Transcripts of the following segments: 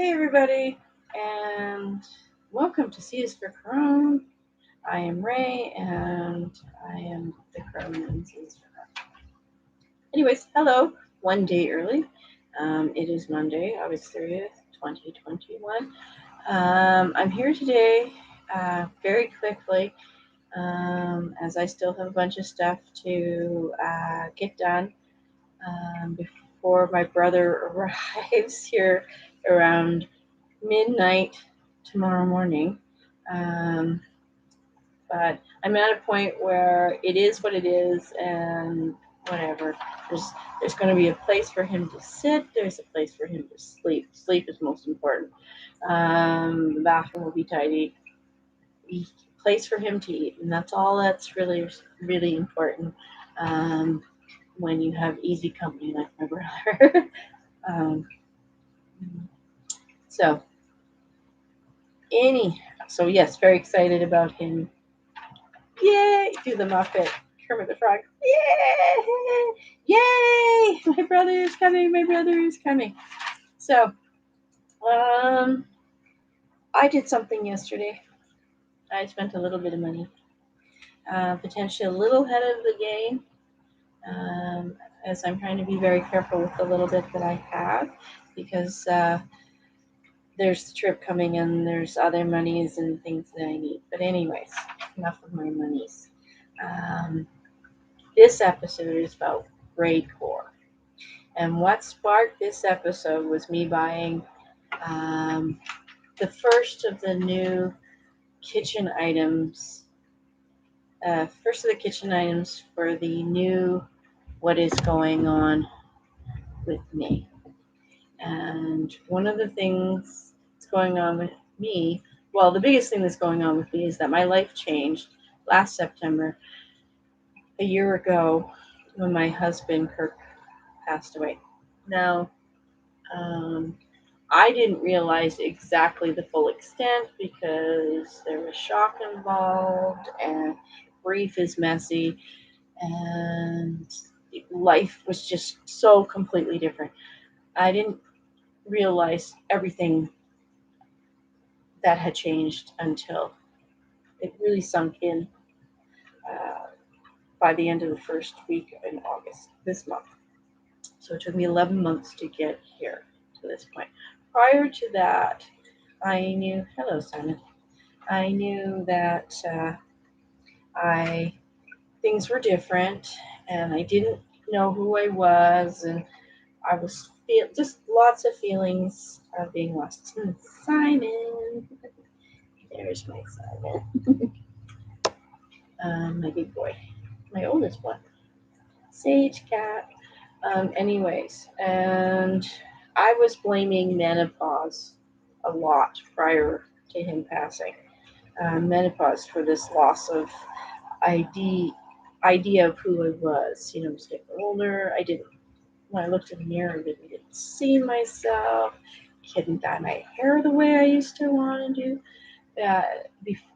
Hey everybody, and welcome to C is for Crone. I am Ray, and I am the Crone in C is for Crone. Anyways, hello, one day early. It is Monday, August 30th, 2021. I'm here today very quickly, as I still have a bunch of stuff to get done before my brother arrives here around midnight tomorrow morning. Um, but I'm at a point where it is what it is, and whatever. There's going to be a place for him to sit. There's a place for him to sleep. Sleep is most important. The bathroom will be tidy. Place for him to eat, and that's all. That's really important when you have easy company like my brother. um, so so yes, very excited about him. Yay! Do the Muppet. Kermit the Frog. Yay! Yay! My brother is coming. My brother is coming. So, I did something yesterday. I spent a little bit of money. Potentially a little ahead of the game. As I'm trying to be very careful with the little bit that I have, because there's the trip coming and there's other monies and things that I need. But anyways, enough of my monies. This episode is about Raecore. And what sparked this episode was me buying the first of the new kitchen items. First of the kitchen items for the new What Is Going On With Me. And one of the things that's going on with me, well, the biggest thing that's going on with me is that my life changed last September, a year ago, when my husband, Kirk, passed away. Now, I didn't realize exactly the full extent because there was shock involved, and grief is messy, and life was just so completely different. I didn't realize everything that had changed until it really sunk in by the end of the first week in August, this month. So it took me 11 months to get here to this point. Prior to that, I knew, hello Simon, I knew that things were different, and I didn't know who I was, and I was just lots of feelings of being lost. Simon, there's my Simon, my big boy, my oldest one, Sage Cat. Anyways, and I was blaming menopause a lot prior to him passing. Menopause for this loss of idea of who I was. I was getting older. When I looked in the mirror, I didn't see myself. Couldn't dye my hair the way I used to want to do,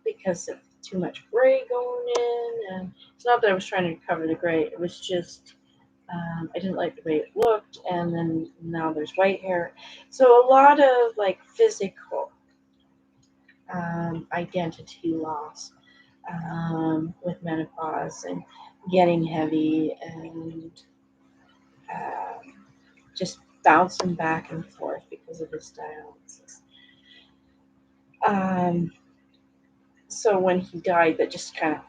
because of too much gray going in. And it's not that I was trying to cover the gray. It was just I didn't like the way it looked. And then now there's white hair. So a lot of physical identity loss with menopause and getting heavy and just bouncing back and forth because of his dialysis. So when he died, that just kind of,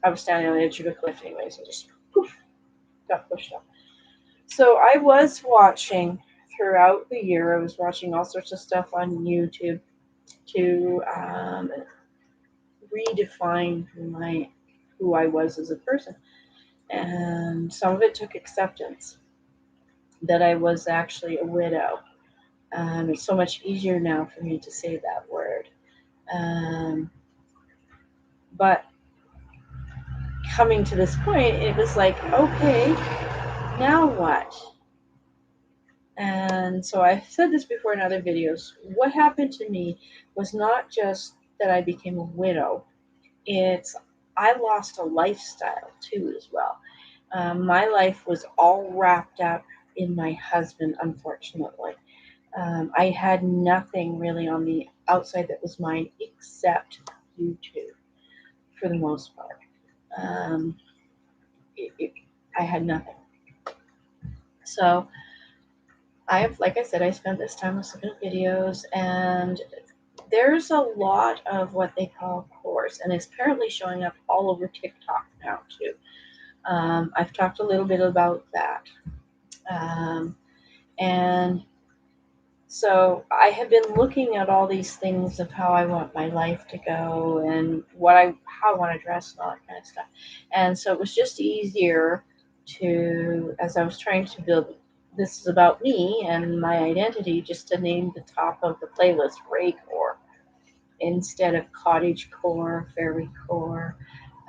I was standing on the edge of a cliff anyways, and just poof, got pushed off. So I was watching throughout the year, I was watching all sorts of stuff on YouTube to redefine who I was as a person. And some of it took acceptance that I was actually a widow. It's so much easier now for me to say that word. But coming to this point, it was like, okay, now what? And so I've said this before in other videos. What happened to me was not just that I became a widow. I lost a lifestyle too as well. My life was all wrapped up in my husband, unfortunately. I had nothing really on the outside that was mine except YouTube for the most part. Um, I had nothing. So like I said, I spent this time looking at videos, and there's a lot of what they call cores, and it's apparently showing up all over TikTok now too. I've talked a little bit about that. And so I have been looking at all these things of how I want my life to go and how I want to dress and all that kind of stuff. And so it was just easier to, as I was trying to build, this is about me and my identity, just to name the top of the playlist Raecore instead of cottage core, fairy core.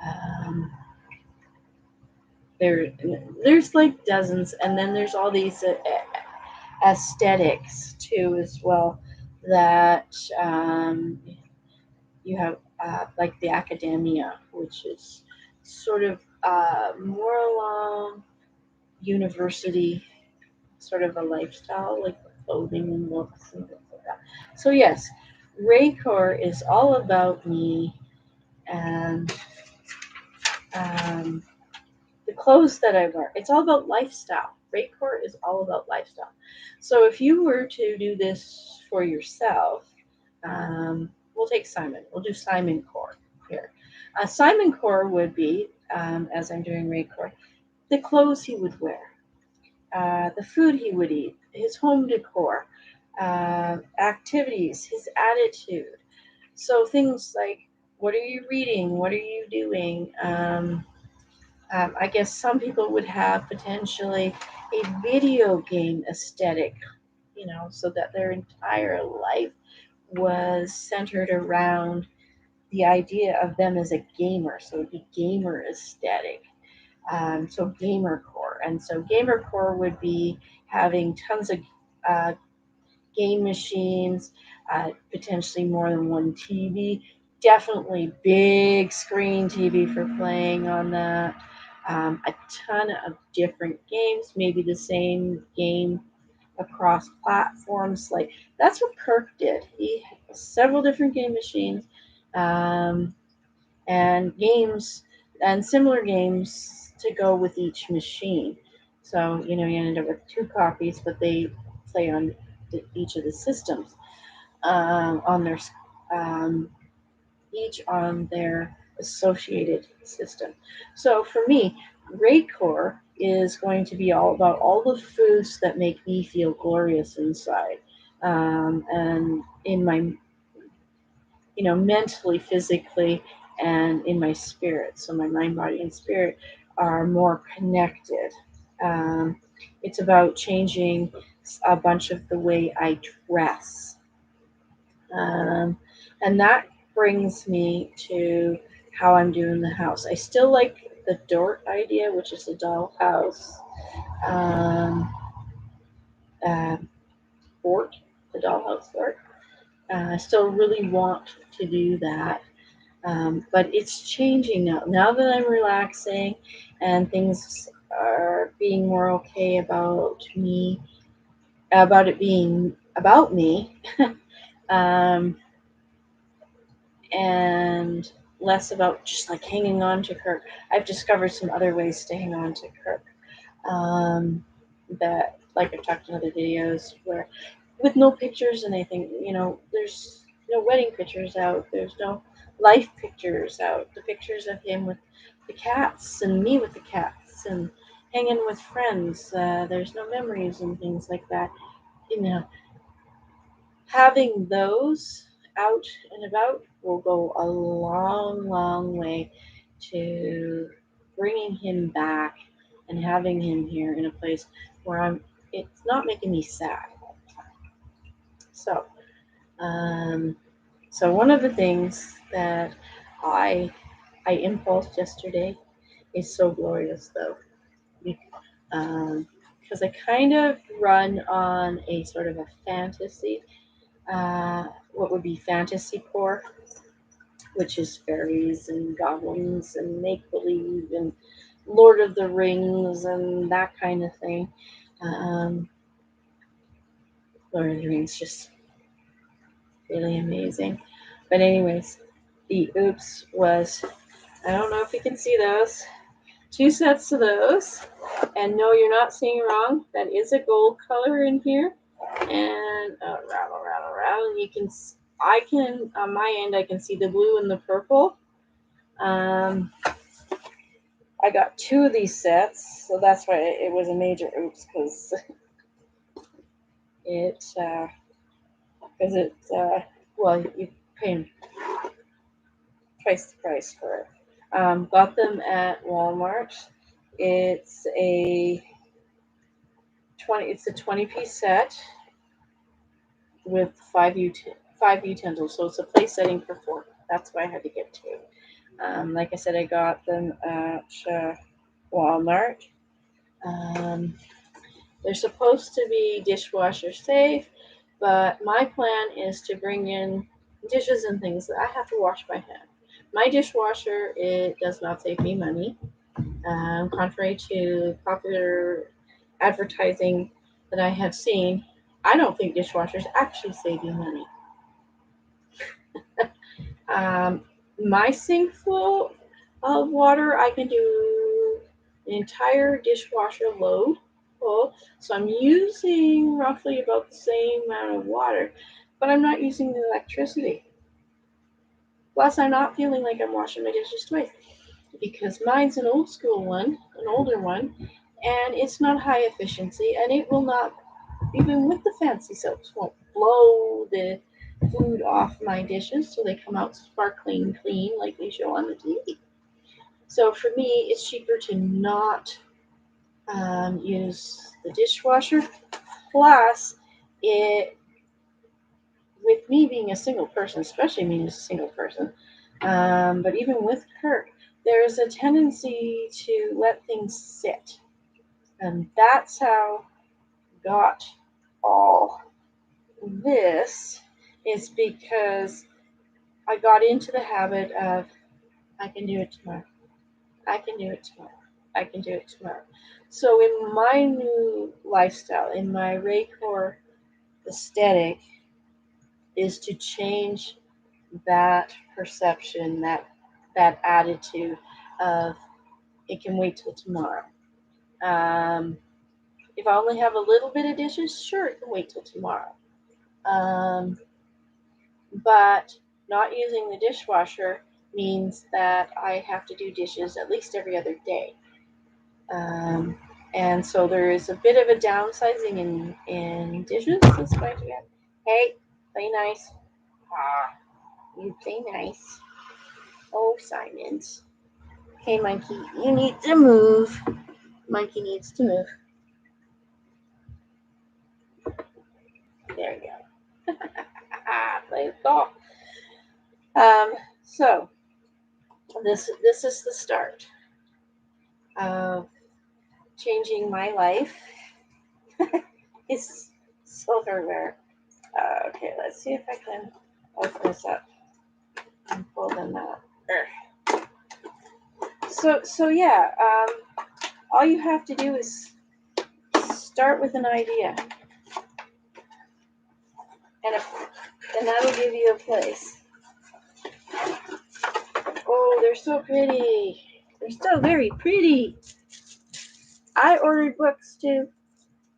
Um, there, there's like dozens, and then there's all these aesthetics too as well that you have like the academia, which is sort of more along university sort of a lifestyle, like clothing and looks and things like that. So yes, Raecore is all about me and um, the clothes that I wear. It's all about lifestyle. Raecore is all about lifestyle. So if you were to do this for yourself, we'll take Simon. We'll do Simon Core here. Simon Core would be, as I'm doing Raecore, the clothes he would wear, the food he would eat, his home decor, activities, his attitude. So things like, what are you reading? What are you doing? I guess some people would have potentially a video game aesthetic, so that their entire life was centered around the idea of them as a gamer. So it'd be gamer aesthetic. So gamer core. And so gamer core would be having tons of uh, game machines, potentially more than one TV, definitely big screen TV for playing on that. A ton of different games, maybe the same game across platforms. Like that's what Kirk did. He had several different game machines um, and games and similar games to go with each machine. So you end up with two copies, but they play on each of the systems on their um, each on their associated system. So for me, Raecore is going to be all about all the foods that make me feel glorious inside, and in my, mentally, physically, and in my spirit. So my mind, body, and spirit are more connected. Um, it's about changing a bunch of the way I dress. And that brings me to how I'm doing the house. I still like the Dort idea, which is a dollhouse. Um, uh, Fort, the dollhouse fort. I still really want to do that. But it's changing now. Now that I'm relaxing and things are being more okay about it being about me, um, and less about just like hanging on to Kirk. I've discovered some other ways to hang on to Kirk. That, like I've talked in other videos, where with no pictures and anything, there's no wedding pictures out, there's no life pictures out, the pictures of him with the cats and me with the cats and hanging with friends, there's no memories and things like that. Having those out and about will go a long, long way to bringing him back and having him here in a place where it's not making me sad. So, um, so one of the things that I I impulsed yesterday is so glorious though, because I kind of run on a sort of a fantasy, what would be fantasy core, which is fairies and goblins and make believe and Lord of the Rings and that kind of thing. Um, Lord of the Rings, just really amazing. But anyways, the oops was, I don't know if you can see those, 2 sets of those. And no, you're not seeing wrong. That is a gold color in here. And rattle. I can, on my end, I can see the blue and the purple. I got 2 of these sets, so that's why it was a major oops, because well, you pay twice the price for it. Got them at Walmart. It's a 20-piece set with 5 utensils, so it's a place setting for 4. That's why I had to get 2. Like I said, I got them at Walmart. They're supposed to be dishwasher safe, but my plan is to bring in dishes and things that I have to wash by hand. My dishwasher, it does not save me money. Contrary to popular advertising that I have seen, I don't think dishwashers actually save you money. My sink full of water, I can do an entire dishwasher load full. So I'm using roughly about the same amount of water, but I'm not using the electricity. Plus, I'm not feeling like I'm washing my dishes twice because mine's an old school one, an older one, and it's not high efficiency, and it will not, even with the fancy soaps, won't blow the food off my dishes so they come out sparkling clean like they show on the TV. So for me, it's cheaper to not use the dishwasher. Plus, with me being a single person, especially me as a single person, but even with Kirk, there's a tendency to let things sit. And that's how I got all this, is because I got into the habit of, I can do it tomorrow. I can do it tomorrow. I can do it tomorrow. So in my new lifestyle, in my Raecore aesthetic, is to change that perception, that attitude of it can wait till tomorrow. If I only have a little bit of dishes, sure, it can wait till tomorrow. But not using the dishwasher means that I have to do dishes at least every other day. And so there is a bit of a downsizing in dishes that's going to happen. Hey, play nice. You play nice. Oh, Simons. Hey, Monkey, you need to move. Monkey needs to move. There you go. Play with ball. So this is the start of changing my life. It's silverware. Okay, let's see if I can open this up and pull them out. So yeah, all you have to do is start with an idea, and that'll give you a place. Oh, they're so pretty. They're so very pretty. I ordered books too.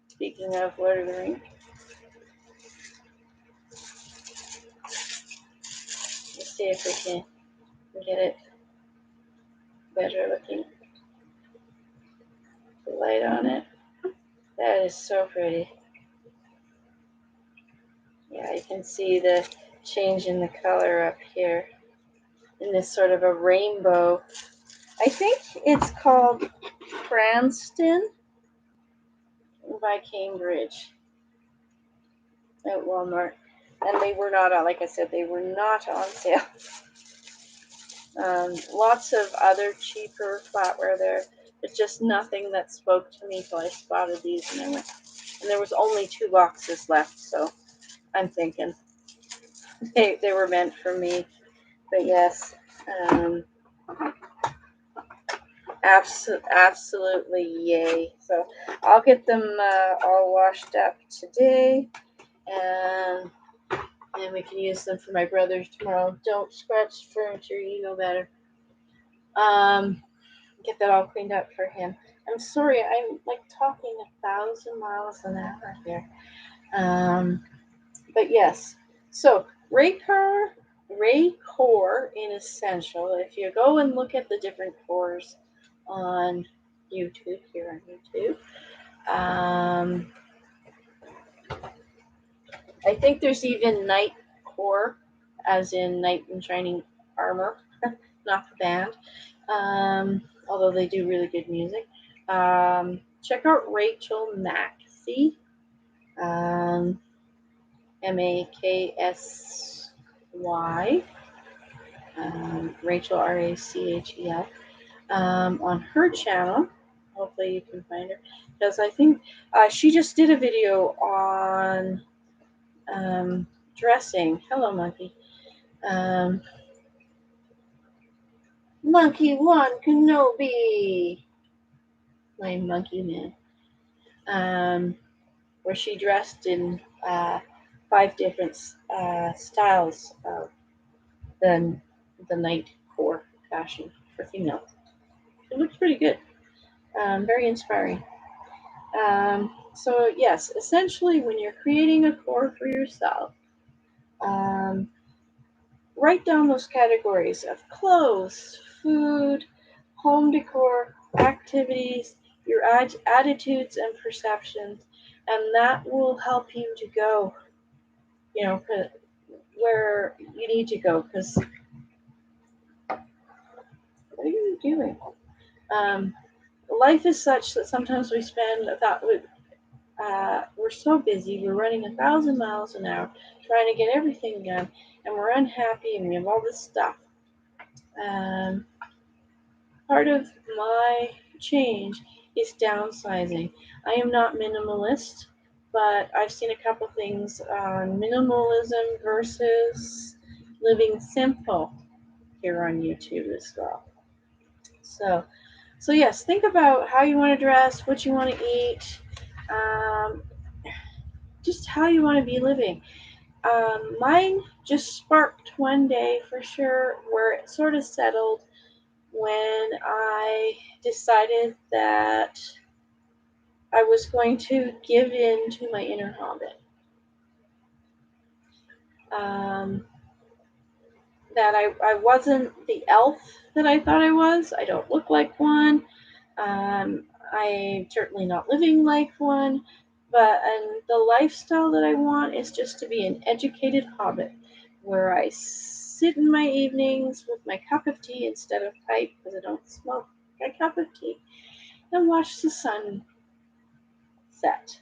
Speaking of Lord of the Rings. Let's see if we can get it better looking. The light on it. That is so pretty. Yeah, you can see the change in the color up here in this sort of a rainbow. I think it's called Cranston by Cambridge at Walmart. And they were not on, like I said, they were not on sale. Lots of other cheaper flatware there, but just nothing that spoke to me till I spotted these, and there was only 2 boxes left, so I'm thinking they were meant for me. But yes, absolutely yay. So I'll get them all washed up today, and we can use them for my brothers tomorrow. Don't scratch furniture, you know better. Get that all cleaned up for him. I'm sorry, I'm like talking 1,000 miles an hour here. But yes, so Raecore in Essential. If you go and look at the different cores on YouTube, here on YouTube, I think there's even Night Core, as in Knight in Shining Armor, not the band. Although they do really good music. Check out Rachel Maxey. Maksy. Rachel Rachel on her channel. Hopefully you can find her, because I think she just did a video on dressing. Hello, monkey. Monkey One Kenobi, my monkey man. Where she dressed in 5 different styles of the night core fashion for females. It looks pretty good. Very inspiring. So yes, essentially when you're creating a core for yourself, write down those categories of clothes, food, home decor, activities, your attitudes and perceptions, and that will help you to go, where you need to go. Because what are you doing? Life is such that sometimes we spend we're so busy, we're running 1,000 miles an hour trying to get everything done, and we're unhappy, and we have all this stuff. Part of my change is downsizing. I am not minimalist, but I've seen a couple things on minimalism versus living simple here on YouTube as well. So yes, think about how you want to dress, what you want to eat, just how you want to be living. Mine just sparked one day for sure, where it sort of settled when I decided that I was going to give in to my inner hobbit. That I wasn't the elf that I thought I was. I don't look like one. I'm certainly not living like one. And the lifestyle that I want is just to be an educated hobbit, where I sit in my evenings with my cup of tea instead of pipe, because I don't smoke a cup of tea, and watch the sun set.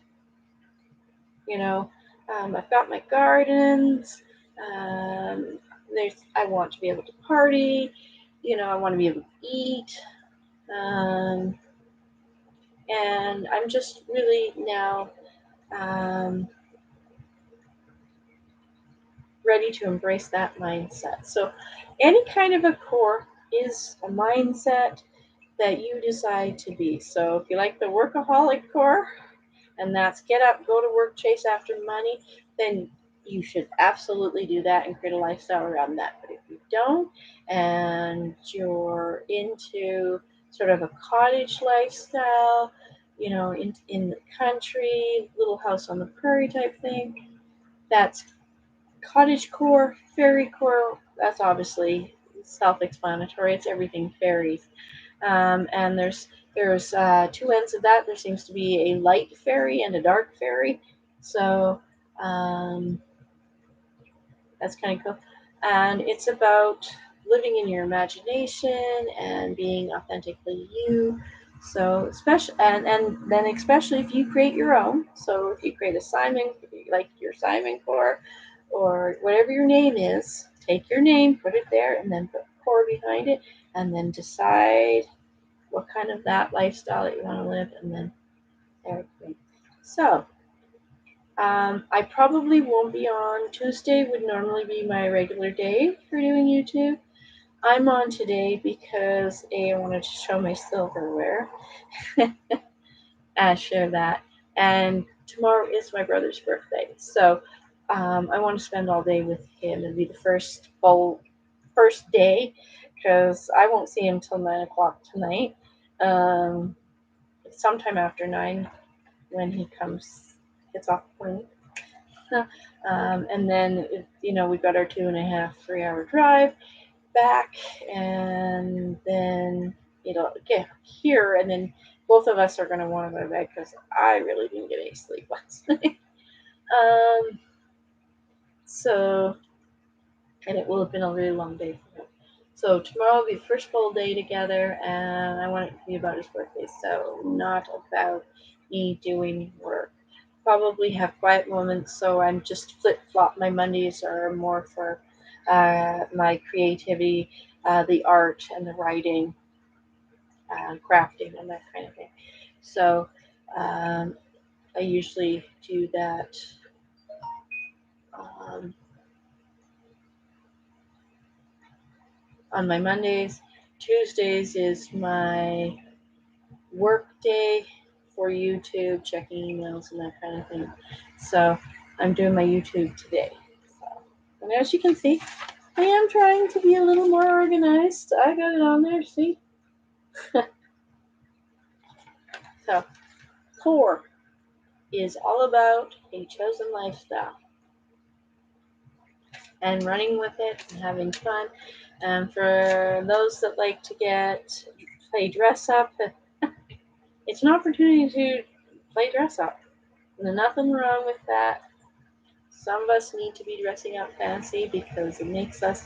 I've got my gardens. I want to be able to party. I want to be able to eat. And I'm just really now ready to embrace that mindset. So any kind of a core is a mindset that you decide to be. So if you like the workaholic core, and that's get up, go to work, chase after money, then you should absolutely do that and create a lifestyle around that. But if you don't, and you're into sort of a cottage lifestyle, in the country, little house on the prairie type thing, that's cottage core. Fairy core, that's obviously self-explanatory. It's everything fairies. And there's 2 ends of that. There seems to be a light fairy and a dark fairy. So that's kind of cool. And it's about living in your imagination and being authentically you. So especially and then especially if you create your own. So if you create a Simon, like your Simon core, or whatever your name is, take your name, put it there, and then put core behind it, and then decide what kind of that lifestyle that you want to live, and then everything. So I probably won't be on. Tuesday would normally be my regular day for doing YouTube. I'm on today because I wanted to show my silverware. Share that. And tomorrow is my brother's birthday, so I want to spend all day with him. It'll be the first day, because I won't see him till 9 o'clock tonight. Sometime after 9 when he gets off the plane. And then, we've got our 2.5, 3 hour drive back, and then it'll get here, and then both of us are going to want to go to bed because I really didn't get any sleep last night. So, and it will have been a really long day for him. So tomorrow will be the first full day together, and I want it to be about his birthday, so not about me doing work. Probably have quiet moments, so I'm just flip-flop. My Mondays are more for my creativity, the art and the writing, crafting, and that kind of thing. So I usually do that on my Mondays. Tuesdays is my work day for YouTube, checking emails and that kind of thing. So I'm doing my YouTube today. And as you can see, I am trying to be a little more organized. I got it on there, see? So 4 is all about a chosen lifestyle and running with it and having fun. And for those that like to play dress up, it's an opportunity to play dress up. There's nothing wrong with that. Some of us need to be dressing up fancy because it makes us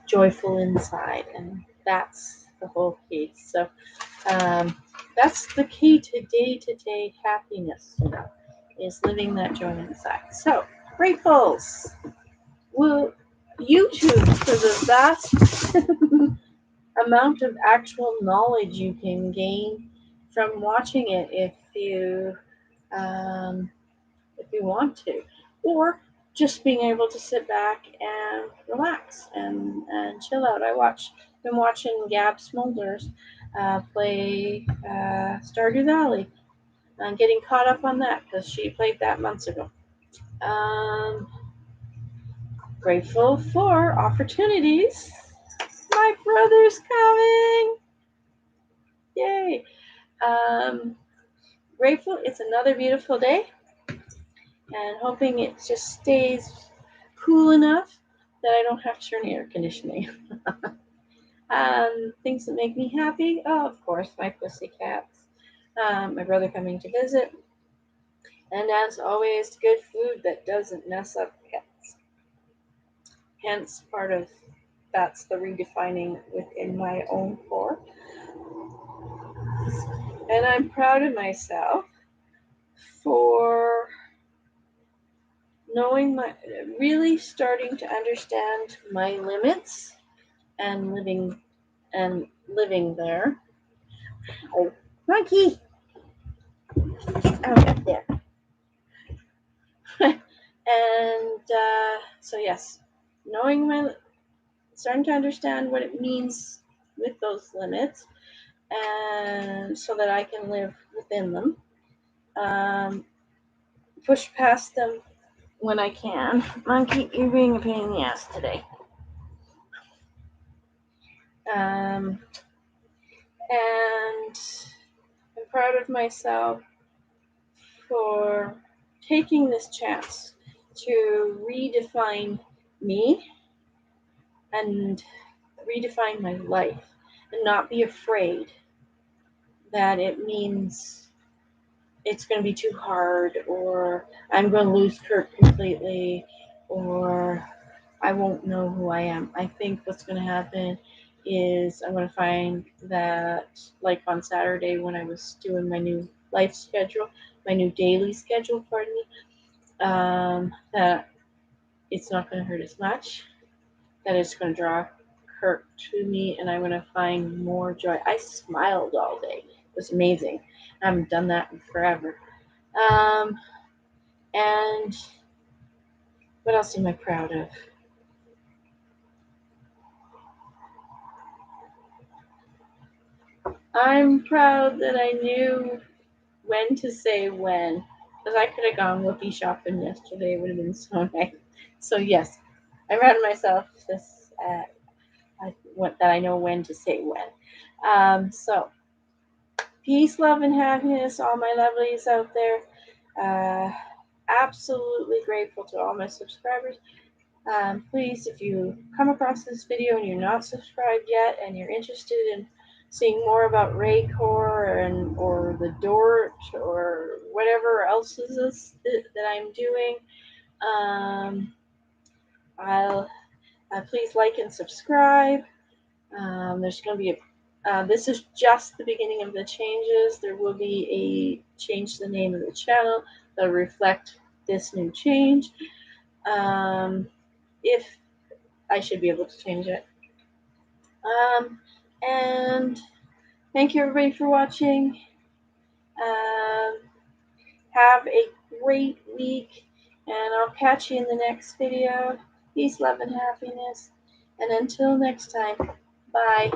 joyful inside, and that's the whole key. So that's the key to day-to-day happiness, is living that joy inside. So, gratefuls. Well, YouTube, for the vast amount of actual knowledge you can gain from watching it, if you want to, or just being able to sit back and relax and chill out. Been watching Gab Smulders play Stardew Valley. I'm getting caught up on that because she played that months ago. Grateful for opportunities. My brother's coming! Yay! Grateful it's another beautiful day, and hoping it just stays cool enough that I don't have to turn air conditioning. Things that make me happy, of course, my pussycats, my brother coming to visit, and as always, good food that doesn't mess up pets. Hence, part of that's the redefining within my own core. And I'm proud of myself for really starting to understand my limits and living there. Oh, monkey! Get out of there. And so yes, starting to understand what it means with those limits, and so that I can live within them. Push past them when I can. Monkey, you're being a pain in the ass today. And I'm proud of myself for taking this chance to redefine me and redefine my life, and not be afraid that it means it's going to be too hard, or I'm going to lose Kurt completely, or I won't know who I am. I think what's going to happen is I'm going to find that, like on Saturday when I was doing my new life schedule, my new daily schedule, pardon me, that it's not going to hurt as much, that it's going to draw Kurt to me, and I'm going to find more joy. I smiled all day. It was amazing. I haven't done that in forever. And what else am I proud of? I'm proud that I knew when to say when. Because I could have gone whoopee shopping yesterday. It would have been so nice. So yes, I read myself this. That I know when to say when. So peace, love, and happiness, all my lovelies out there. Uh, Absolutely grateful to all my subscribers. Please, if you come across this video and you're not subscribed yet and you're interested in seeing more about Raecore or the Dort or whatever else is this that I'm doing, I'll please like and subscribe. There's going to be this is just the beginning of the changes. There will be a change to the name of the channel that will reflect this new change. If I should be able to change it. And thank you everybody for watching. Have a great week, and I'll catch you in the next video. Peace, love, and happiness. And until next time, bye.